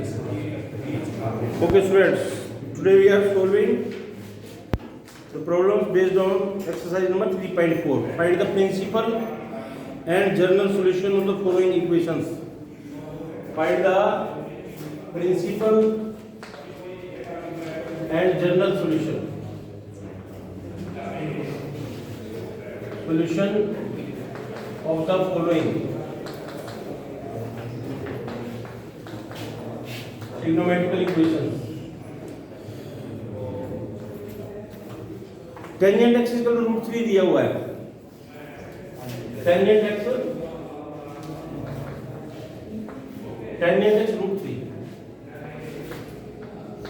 Okay students, today we are solving the problems based on exercise number 3.4. Find the principal and general solution of the following equations. Find the principal and general solution. Solution of the following trigonometrical equations. Tangent x is equal to √3 दिया हुआ है. Tangent x √3.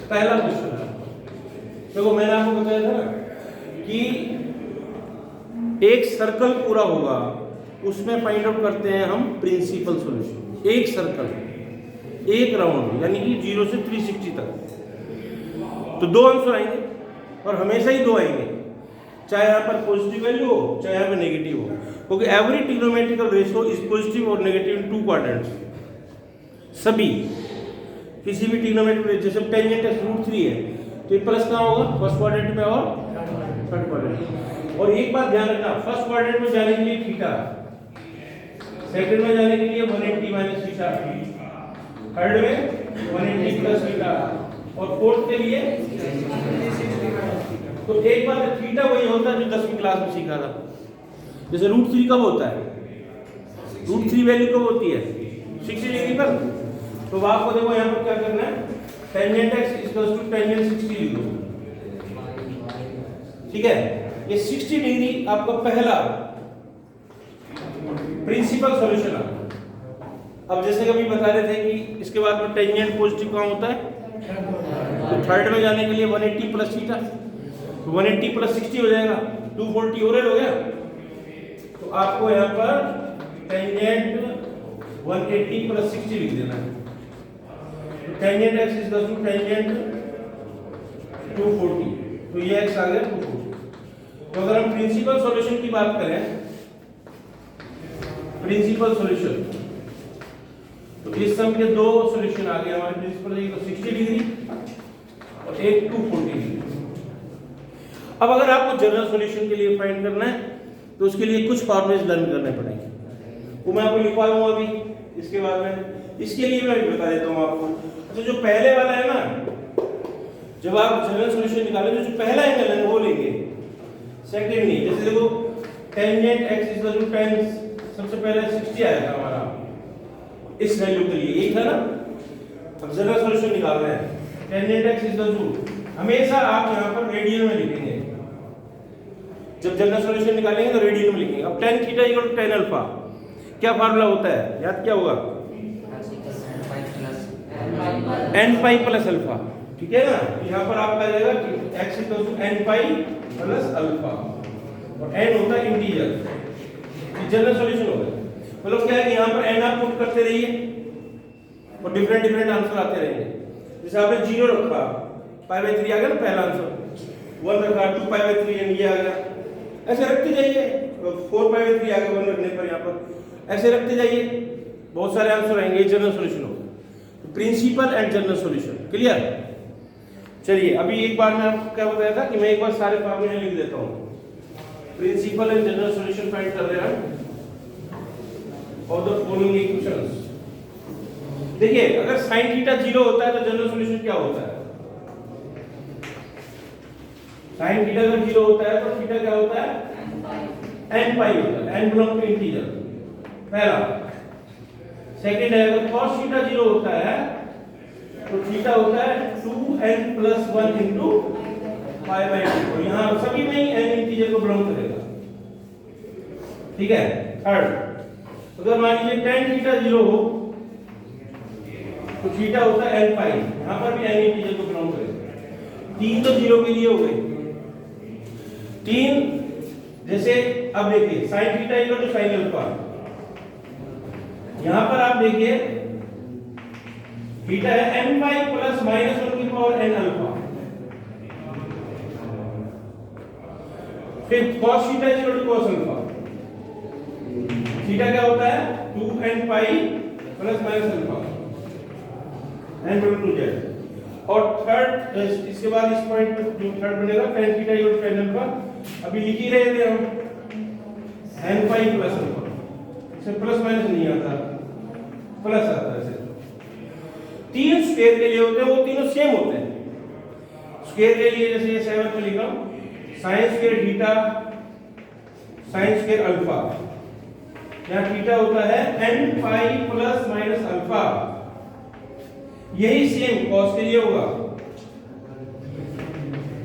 पहला question है. देखो मैंने आपको बताया था ना कि एक सर्कल पूरा होगा, उसमें फाइंड आउट करते हैं हम प्रिंसिपल सॉल्यूशन. एक सर्कल, एक राउंड, यानी कि 0 से 360 तक, तो दो आंसर आएंगे और हमेशा ही दो आएंगे, चाहे यहाँ पर पॉजिटिव वैल्यू हो चाहे यहाँ पर नेगेटिव हो, क्योंकि every trigonometrical ratio is positive और नेगेटिव इन टू क्वाड्रेंट्स. सभी किसी भी ट्रिग्नोमेट्रिक रेशियो, जैसे टेंजेंट x √3 है तो ये प्लस कहाँ होगा? फर्स्ट क्वाड्रेंट में और थर्ड क्वाड्रेंट. और एक बात ध्यान रखना, फर्स्ट क्वाड्रेंट में जाने के लिए थीटा, सेकंड में जाने के लिए 180 माइनस थीटा, थर्ड में 180 प्लस थीटा और फोर्थ के लिए. तो एक बार थीटा वही होता है जो 10वीं क्लास में सीखा था. जैसे √3 कब होता है? √3 वैल्यू कब होती है? 60 डिग्री पर. तो आपको देखो यहाँ पर क्या करना है, tangent x equals to tangent 60 लिख दो. ठीक है, ये 60 डिग्री आपका पहला प्रिंसिपल सॉल्यूशन है. अब जैसे कभी बता रहे थे कि इसके बाद में टेंजेंट पॉजिटिव कहाँ होता है, तो थर्ड में जाने के लिए 180 प्लस थीटा, तो 180 प्लस 60 हो जाएगा, 240 ओवरऑल हो गया. तो आपको यहाँ पर टेंजेंट 180 प्लस 60 लिख देना है. Tangent x equal to tangent 240, तो ये x आ गया 240. तो अगर हम प्रिंसिपल सॉल्यूशन की बात करें, प्रिंसिपल सॉल्यूशन, तो इस सम के दो सॉल्यूशन आ गए हमारे प्रिंसिपल, एक तो 60 डिग्री और एक 240 डिग्री. अब अगर आपको जनरल सॉल्यूशन के लिए फाइंड करना है तो उसके लिए कुछ फॉर्मूले लर्न करने पड़ेंगे, वो मैं आपको लिखवा दूंगा अभी इसके बाद में. इसके लिए मैं अभी बता देता हूँ आपको. तो जो पहले वाला है ना, जब आप जनरल सॉल्यूशन निकालोगे जो पहला एंगल है वो लेंगे, सेकंड नहीं. जैसे देखो tangent x equal to tan, सबसे पहले 60 आएगा हमारा इस वैल्यू के लिए, एक है ना. अब जनरल सॉल्यूशन निकाल रहे हैं, टेंजेंट x इक्वल टू, हमेशा आप यहाँ पर रेडियन में लिखेंगे. जब जनरल सॉल्यूशन निकालेंगे तो रेडियन में लिखेंगे. अब tan theta equal to tan alpha, क्या फार्मूला होता है, याद क्या होगा? n pi plus alpha. ठीक है ना. यहाँ पर आपका आ जाएगा कि x equal to n pi plus alpha और n होता है इंटीजर. जनरल सॉल्यूशन होगा, मतलब क्या है कि यहाँ पर n आप पुट करते रहिए और डिफरेंट डिफरेंट आंसर आते रहेंगे. जैसे आपने 0 रखा, π/3 आ गया ना पहला आंसर, 1 रखा 2π/3 ये आ गया. ऐसे रखते जाइए, 4π/3 आ गया 1 रखने पर, यहाँ पर ऐसे रखते जाइए, बहुत सारे आंसर आएंगे. जनरल सॉल्यूशन होगा. Principal and general solution clear. चलिए अभी एक बार मैं आपको क्या बताया था कि मैं एक बार सारे फॉर्मूले लिख देता हूँ. Principal and general solution find कर रहे हैं ऑफ द फॉलोइंग इक्वेशंस. देखिए अगर sin थीटा 0 होता है तो जनरल सॉल्यूशन क्या होता है? sin थीटा अगर 0 होता है तो थीटा क्या होता है? n पाई होता है. n बिलोंग टू इंटीजर, पहला. सेकंड है अगर cos थीटा 0 होता है तो थीटा होता है 2n प्लस 1 इंटू π/2. यहाँ सभी में ही n इंटीजर को बिलोंग करेगा. ठीक है. थर्ड, अगर मान लीजिए tan थीटा 0 हो तो थीटा होता है n पाई, यहाँ पर भी n इंटीजर को बिलोंग करेगा. 3 तो 0 के लिए हो गए. 3 जैसे अब देखिए sin theta equal to sin alpha, यहां पर आप देखिए थीटा है n पाई प्लस माइनस 1 की पावर n अल्फा. फिर cos theta equal to cos alpha, theta क्या होता है 2n pi plus minus alpha. n बटा 2z। और थर्ड इसके बाद इस पॉइंट पे जो थर्ड बनेगा tan theta equal to tan alpha, अभी लिख ही रहे थे हम n पाई प्लस अल्फा, इसमें प्लस माइनस नहीं आता, प्लस आता है सिर्फ। तीन स्क्वायर के लिए होते हैं, वो तीनों सेम होते हैं। स्क्वायर के लिए जैसे ये 7 में लिखा हूं sin square theta sin square alpha, यहाँ थीटा होता है n pi plus minus alpha, यही सेम cos के लिए होगा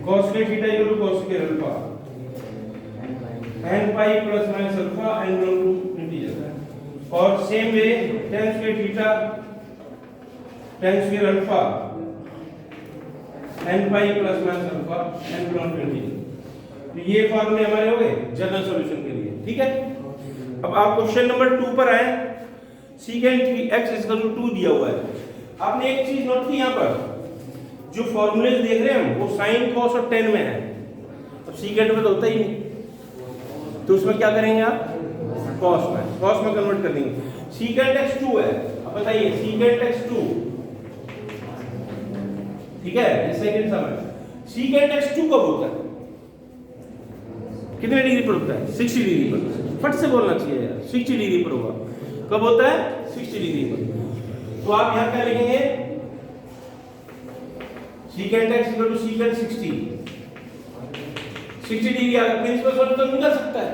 cos square theta equal to cos square alpha, n pi plus minus alpha n belong to integer. और same way tan square theta tan square alpha n pi plus minus alpha n belong to integer. तो ये फॉर्मूले हमारे हो गए general solution के लिए, ठीक है। अब आप क्वेश्चन नंबर 2 पर आए, सीकेंट x इक्वल टू 2 दिया हुआ है। आपने एक चीज नोट की, यहाँ पर जो फॉर्मूलेज देख रहे हैं हम वो साइन कॉस और टेन में है, अब सीकेंट में तो होता ही नहीं, तो उसमें क्या करेंगे आप कॉस में कन्वर्ट कर देंगे। सीकेंट x 2 है, अब बताइए सीकेंट x 2, ठीक है, ये सेकंड सम है। सीकेंट x 2 कब होता है, कितने डिग्री पर होता है? 60 डिग्री पर। फट से बोलना चाहिए यार, 60 डिग्री पर होगा। कब होता है? 60 डिग्री पर। तो आप यहां क्या लिखेंगे? Secant x equal to secant 60 degree. अगर प्रिंसिपल सॉल्यूशन तो निकल सकता है,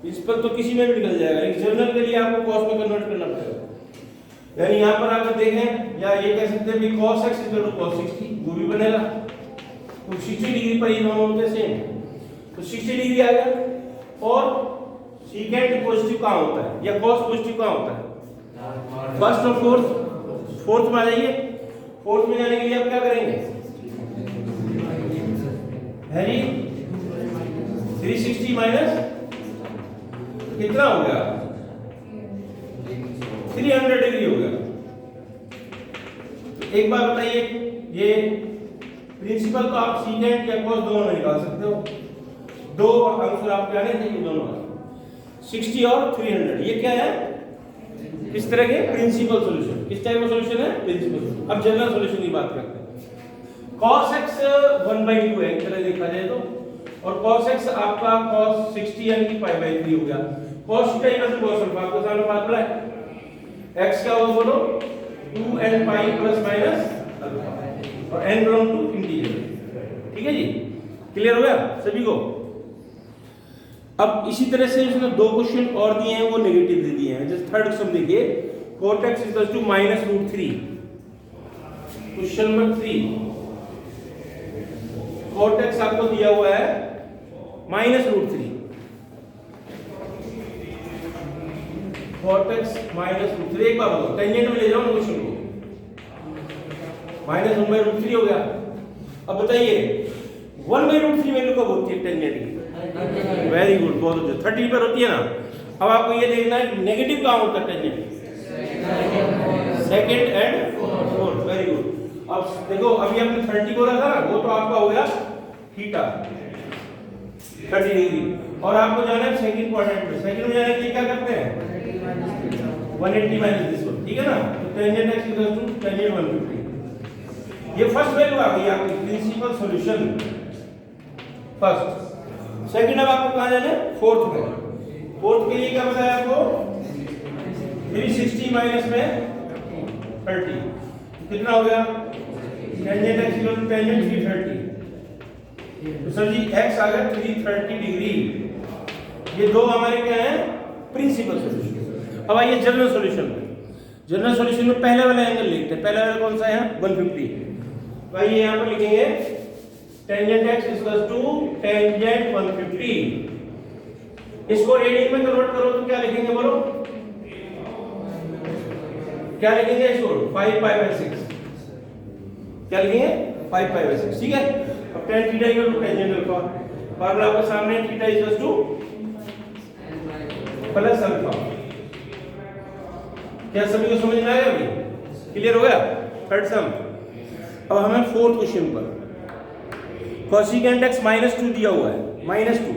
प्रिंसिपल तो किसी में भी निकल जाएगा, लेकिन जनरल के लिए आपको cos में कन्वर्ट करना पड़ेगा। यानी यहां पर अगर देखें, या ये कह सकते हैं भी cos x equal to cos 60, वो भी बनेगा। तो 60 डिग्री पर ये दोनों होते सेम, तो 60 डिग्री आ गया। और सीकेंट पॉजिटिव कहां होता है या cos पॉजिटिव कहां होता है? फर्स्ट और फोर्थ में आ जाइए। फोर्थ में जाने के लिए आप क्या करेंगे? है जी 360 माइनस कितना हो गया? 300 डिग्री हो गया। तो एक बार बताइए, ये प्रिंसिपल तो आप सीकेंट या cos दोनों में निकाल सकते हो। दो आंसर आपके आने चाहिए दोनों, 60 और 300। ये क्या है? किस तरह के? Principal solution. किस टाइप का सॉल्यूशन है? प्रिंसिपल। अब जनरल सॉल्यूशन की बात करते हैं। cos x 1/2 है, एक तरह देखा जाए तो, और cos x आपका cos 60 यानी कि π/3 हो गया। cos theta equal to cos alpha, आपको सामने फार्मूला है। x क्या होगा बोलो? 2n pi plus minus alpha, और n बिलोंग टू इंटीजर। ठीक है जी, क्लियर हो गया सभी को? अब इसी तरह से इसने दो क्वेश्चन और दिए हैं, वो नेगेटिव दे दिए हैं। जैसे थर्ड क्वेश्चन देखिए, cot x equal to -√3। Question number 3, cot x आपको दिया हुआ है -√3। cot x -√3, एक बार बताओ, टेंजेंट में ले जाओ ना क्वेश्चन को, -1/√3 हो गया। अब बताइए 1/√3 वैल्यू कब होती है टेंजेंट की? वेरी गुड, बहुत अच्छा, 30 पर होती है ना। अब आपको ये देखना है नेगेटिव कहां होता है tangent? Second and fourth. Very good. अब देखो, अभी आपने 30 बोला था ना, वो तो आपका हो गया थीटा 30 डिग्री। और आपको जाना है सेकंड क्वाड्रेंट में। सेकंड में जाने के लिए क्या करते हैं? 180 माइनस दिस वन, ठीक है ना। तो tangent x equal to tangent 150। ये फर्स्ट वैल्यू आ गई आपकी प्रिंसिपल सॉल्यूशन फर्स्ट। सेकंड अब आपको कहां जाना है? फोर्थ में। फोर्थ के लिए क्या बताया आपको? 360 माइनस में 30 कितना हो गया? Tangent x equal to tangent 330। तो सर जी x आ गया 330 डिग्री। ये दो हमारे क्या है? Principal solution. अब आइए जनरल सॉल्यूशन में। जनरल सॉल्यूशन में पहले वाला एंगल लिखते हैं। पहला वाला कौन सा है? 150। तो आइए यहां पर लिखेंगे tangent x equal to tangent 150। इसको रेडियन में कन्वर्ट करो तो क्या लिखेंगे बोलो? क्या लिखेंगे इसको? 5π/6। क्या लिखेंगे? 5π/6, ठीक है। अब tan theta equal to tangent alpha, formula आपके सामने, theta equal to plus alpha. क्या सभी को समझ में आया? अभी क्लियर हो गया? थर्ड सम। अब हमें फोर्थ क्वेश्चन पर कोसेकेंट x -2 दिया हुआ है, -2।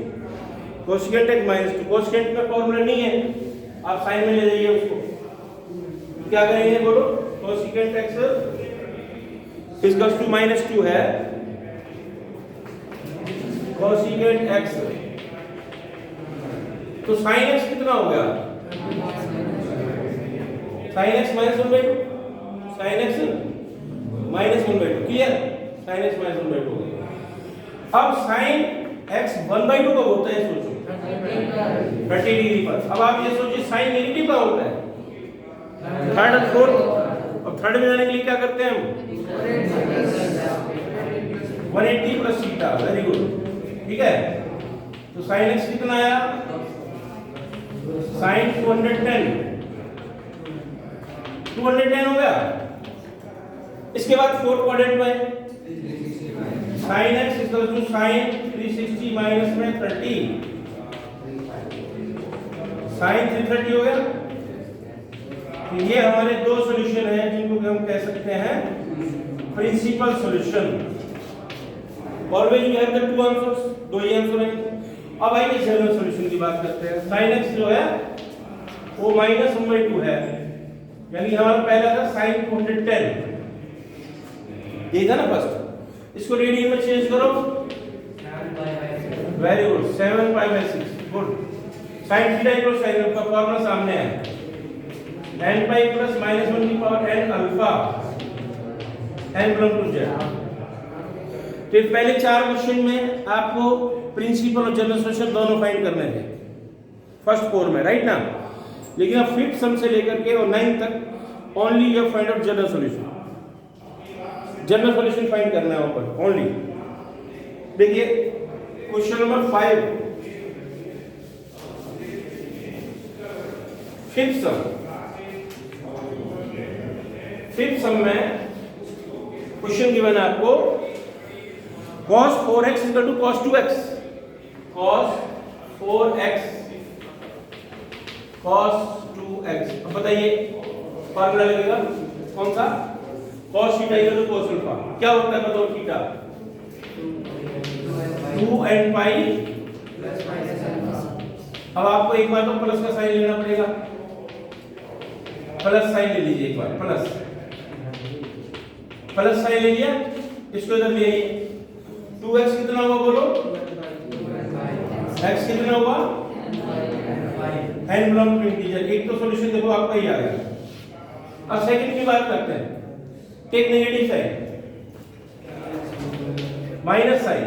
कोसेकेंट x -2, कोसेकेंट का फॉर्मूला नहीं है, आप साइन में ले जाइए उसको। क्या करेंगे बोलो? कोसेकेंट x इक्वल्स टू -2 है कोसेकेंट x, तो sin x कितना हो गया? sin x -1/2, sin x -1/2, clear? sin x -1/2 हो गया। अब sin x 1/2 कब होता है सोचो? 30 डिग्री पर। अब आप ये सोचिए sin नेगेटिव कब होता है? थर्ड और फोर्थ। अब थर्ड में जाने के लिए क्या करते हैं हम? 180 प्लस थीटा, वेरी गुड, ठीक है। तो sin x कितना आया? sin 210 हो गया। इसके बाद फोर्थ क्वाड्रेंट में sin x equal to sin 360 minus में 30, sin 330 हो गया। तो ये हमारे दो सॉल्यूशन हैं जिनको हम कह सकते हैं principal solution. Always we have the two answers, दो ही आंसर हैं। अब आइए जनरल सॉल्यूशन की बात करते हैं। sin x जो है वो -1/2 है, यानी हमारा पहला था sin 210, ये था ना फर्स्ट। इसको रेडियन में चेंज करो, very good, 7π/6, good. sin theta equal sin का फॉर्मूला सामने है, n पाई प्लस -1 की power n alpha n belong to z। तो पहले 4 क्वेश्चन में आपको प्रिंसिपल और जनरल सॉल्यूशन दोनों फाइंड करने थे फर्स्ट 4 में, राइट ना। लेकिन अब 5th सम से लेकर के और 9th तक only you find out general solution. General solution find करना है ऊपर ओनली। देखिए क्वेश्चन नंबर 5, 5th सम में क्वेश्चन गिवन है आपको cos 4x equal to cos 2x, cos 4x cos 2x। अब बताइए फार्मूला लगेगा कौन सा? cos theta equal to cos alpha. क्या होता है बताओ? Theta 2n pi. अब आपको एक बार तो प्लस का साइन लेना पड़ेगा, प्लस साइन ले लीजिए एक बार, प्लस साइन ले लिया, इसको इधर ले आइए। 2x कितना हुआ बोलो? x कितना हुआ? n belong to integer. एक तो सॉल्यूशन देखो आपका ही आ गया। अब सेकंड की बात करते हैं। Take negative sign, minus sign.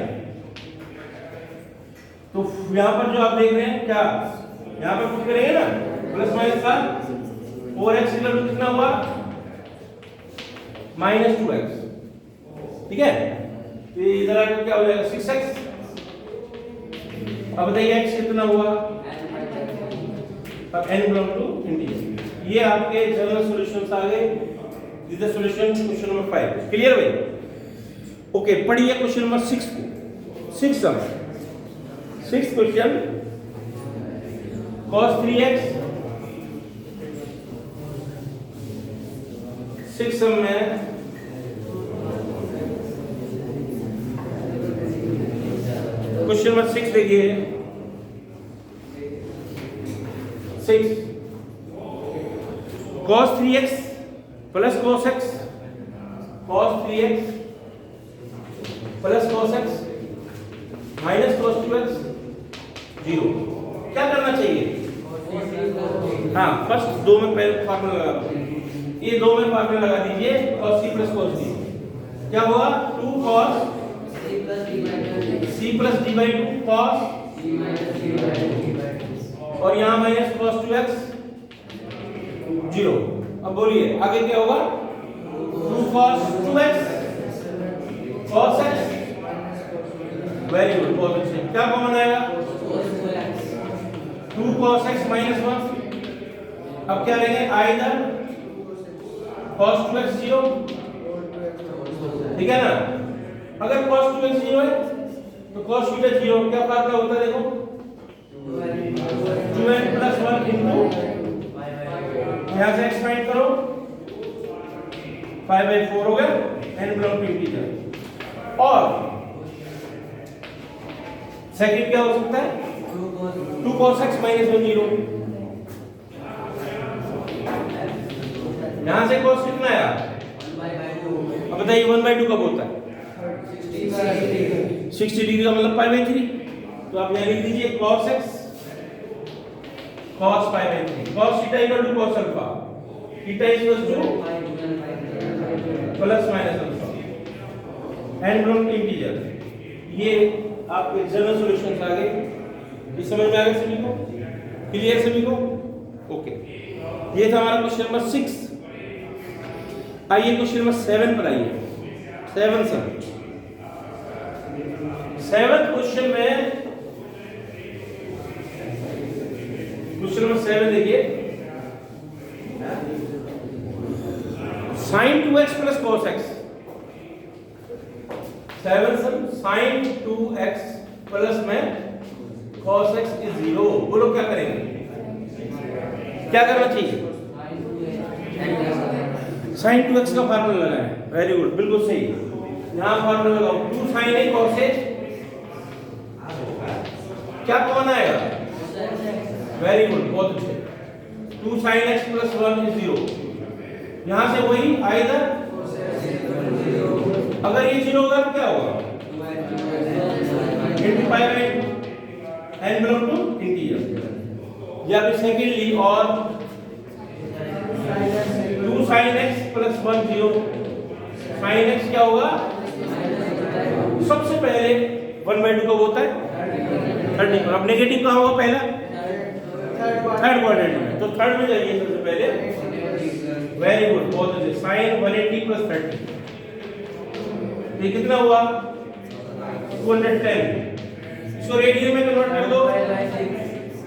तो यहां पर जो आप देख रहे हैं, क्या यहां पर पुट करेंगे ना, प्लस माइनस का 4x इक्वल टू कितना हुआ? -2x, ठीक है। तो इधर आकर क्या हो जाएगा? 6x। अब बताइए x कितना हुआ? अब n बिलोंग टू इंटीजर। ये आपके जनरल सॉल्यूशंस आ गए। This is the solution question number 5। Clear भाई? ओके, पढ़िए क्वेश्चन नंबर 6 को। 6th सम, 6th question, cos 3x। 6th सम में क्वेश्चन नंबर 6 देखिए। 6 cos 3x plus cos x, cos 3x plus cos x minus cos 2x 0। क्या करना चाहिए? हाँ, first दो में पहले फार्मूला लगा दो। ये दो में फार्मूला लगा दीजिए, cos c plus cos d। क्या होगा? 2 cos c plus d by 2 cos, और यहाँ माइनस cos 2x 0। अब बोलिए आगे क्या होगा? 2 cos 2x cos x, very good, बहुत अच्छे। क्या कॉमन आएगा? 2 cos x -1। अब क्या लेंगे? आइदर cos 2x 0, ठीक है ना। अगर cos 2x 0 है तो cos थीटा 0, क्या फार्मूला होता है देखो? 2n प्लस 1 इंटू, यहां से x फाइंड करो, 5/4 हो गया, n बिलोंग टू इंटीजर। और सेकंड क्या हो सकता है? 2 cos x -1 0। यहां से cos कितना आया? अब बताइए 1/2 कब होता है? 60 डिग्री का मतलब π/3। तो आप यहाँ लिख दीजिए cos x cos π/3 cos theta equal to cos alpha, theta equal to plus minus alpha and belong to integer. ये आपके जनरल सॉल्यूशंस आ गए। इस समझ में आ गया सभी को? क्लियर सभी को? ओके, ये था हमारा क्वेश्चन नंबर 6। आइए क्वेश्चन नंबर 7 पर आइए। 7 क्वेश्चन में क्वेश्चन नंबर 7 देखिए, sin 2x plus cos x। 7 sin 2x plus में cos x इज 0। बोलो क्या करेंगे? क्या करना चाहिए? sin 2x का फार्मूला लगाएं। वेरी गुड, बिल्कुल सही। यहाँ फार्मूला लगाओ 2 sin a cos a। क्या कौन आएगा? वेरी गुड, बहुत अच्छे। 2 sin x प्लस 1 इज 0। यहाँ से वही आएगा। अगर ये 0 होगा तो क्या होगा? into π/2 and belong to integer। या फिर सेकेंडली और 2 sin x plus 1 0। sin x क्या होगा? सबसे पहले 1/2 कब होता है? थर्ड पर। अब नेगेटिव कहाँ होगा? पहला थर्ड क्वाड्रेंट में। तो थर्ड में जाइए सबसे पहले। वेरी गुड, बहुत अच्छे। sin 180 प्लस 30, ये कितना हुआ? 210। इसको रेडियन में कन्वर्ट कर दो।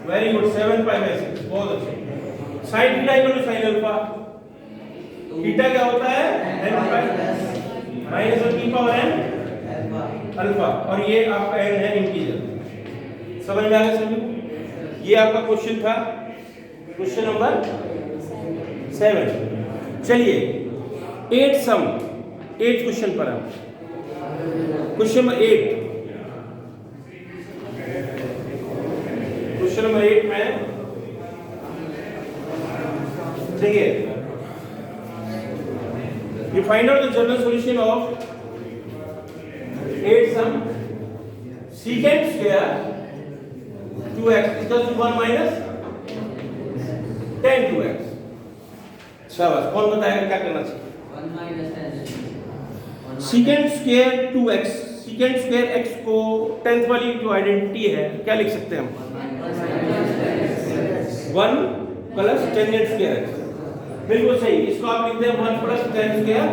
वेरी गुड, 7π/6, बहुत अच्छे। sin theta equal to sin alpha. Theta क्या होता है? n माइनस 1 की पावर n अल्फा, और ये आपका n है इंटीजर। समझ में आ गया सभी? ये आपका क्वेश्चन था, क्वेश्चन नंबर 7। चलिए 8th क्वेश्चन पर हम। Question number 8। क्वेश्चन नंबर 8 में देखिए, you find out the general solution of 8 secant square 2x is equal to 1 minus tan 2x। शाबाश, कौन बताएगा क्या करना चाहिए? secant square 2x, secant square x को 10th वाली जो आइडेंटिटी है क्या लिख सकते हैं हम? 1 प्लस टेंजेंट स्क्वायर x। बिल्कुल सही, इसको आप लिखते हैं 1 plus tan square.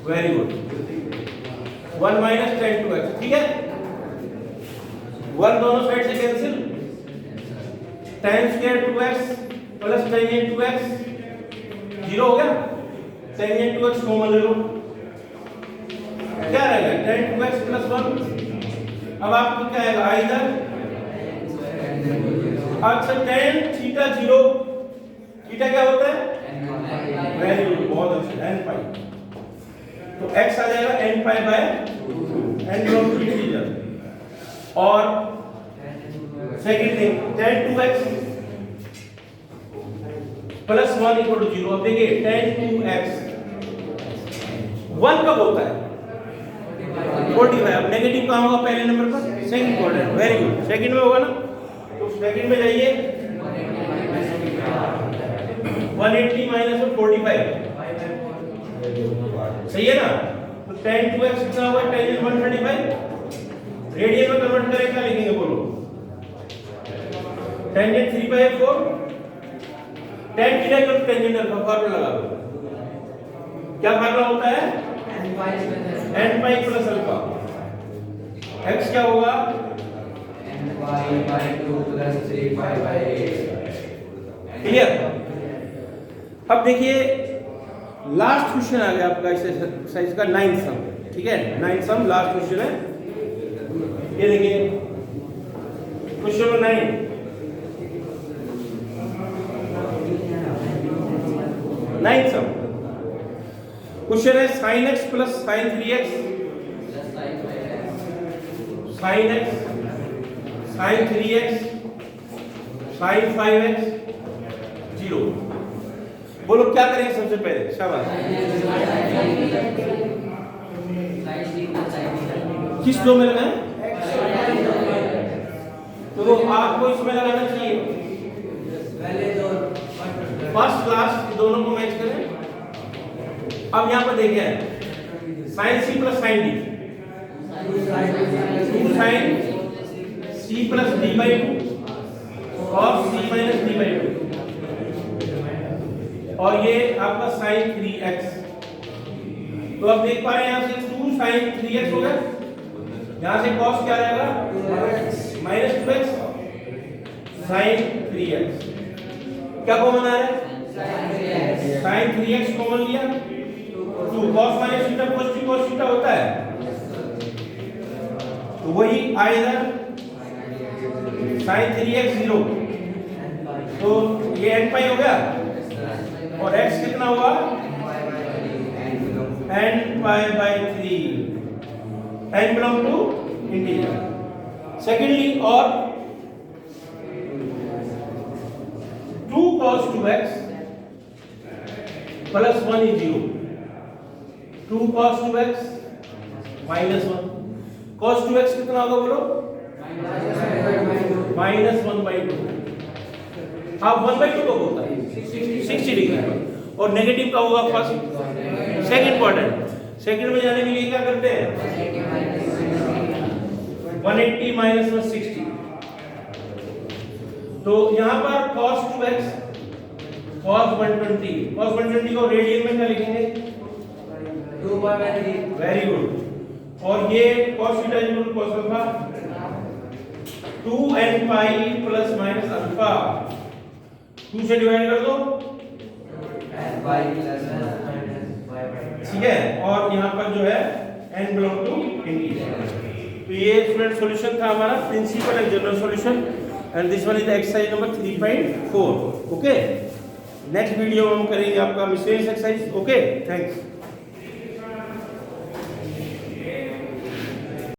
Very good, 1 minus tan 2x। ठीक है, 1 दोनों साइड से cancel. tan square 2x plus tangent 2x 0 हो गया। टेंजेंट 2x कॉमन ले लो, क्या रहेगा? tan 2x plus 1। अब आपको क्या आएगा? आइदर अच्छा tan थीटा 0, थीटा क्या होता है? वेरी गुड, बहुत अच्छा, n पाई। तो x आ जाएगा n pi by n belong to integer. और second thing tan 2x plus 1 equal to 0। अब देखिए tan 2x 1 कब होता है? 45। अब नेगेटिव कहाँ होगा? पहले नंबर पर, second quadrant. Very good, second में होगा ना। तो सेकंड में जाइए, 180 माइनस 45, सही है ना? तो tan 2x कितना होगा? tan 135। रेडियन में कन्वर्ट करें क्या लिखेंगे? बोलो। Tangent 3/4, tan theta equal to tangent alpha. Formula लगा दो। क्या फार्मूला होता है? n pi plus alpha. x क्या होगा? n पाई बाय 2 प्लस 3 पाई बाय 8। क्लियर? अब देखिए लास्ट क्वेश्चन आ गया आपका इस एक्सरसाइज का 9th सम। ठीक है, 9th सम लास्ट क्वेश्चन है। ये देखिए question number 9। 9th some question है sin x प्लस sin 3x sin x sin 3x sin 5x 0। बोलो क्या करेंगे सबसे पहले, शाबाश। किस फ्लो में लगाएं? तो आपको इसमें लगाना चाहिए फर्स्ट क्लास, दोनों को मैच करें। अब यहाँ पर देखिए sine C plus sine D, 2 sine C plus D by 2 और सी माइनस डी बाई 2, और ये आपका साइन 3x। तो अब देख पा रहे हैं यहाँ से 2 साइन 3x हो गया, यहाँ से cos क्या रहेगा माइनस 2x साइन 3x। क्या कॉमन आ रहा है? साइन 3x कॉमन लिया, 2 cos minus theta cos theta होता है, तो वही आएगा साइन 3x 0, तो ये n पाई हो गया, और x कितना हुआ n pi by 3, n belong to integer. Secondly, और 2 cos 2x plus 1 is 0, 2 cos 2x minus 1, cos 2x कितना होगा बोलो, माइनस 1/2। अब 1/2 कब होता है? 60 डिग्री पर, और नेगेटिव का होगा फर्स्ट सेकंड क्वाड्रेंट। सेकंड में जाने के लिए क्या करते हैं? 180 माइनस 160, तो यहाँ पर cos 2x cos 120, cos 120 को रेडियन में क्या लिखेंगे? 2/3। Very good. और ये cos theta equal cos alpha, 2n pi plus minus alpha, 2 से डिवाइड कर दो, ठीक है, और यहाँ पर जो है n बिलोंग टू इंटीजर। तो ये स्टूडेंट सॉल्यूशन था हमारा principal and general solution, and this one is exercise number 3.4। Okay, next video में हम करेंगे आपका मिसलेनियस एक्सरसाइज। Okay, thanks.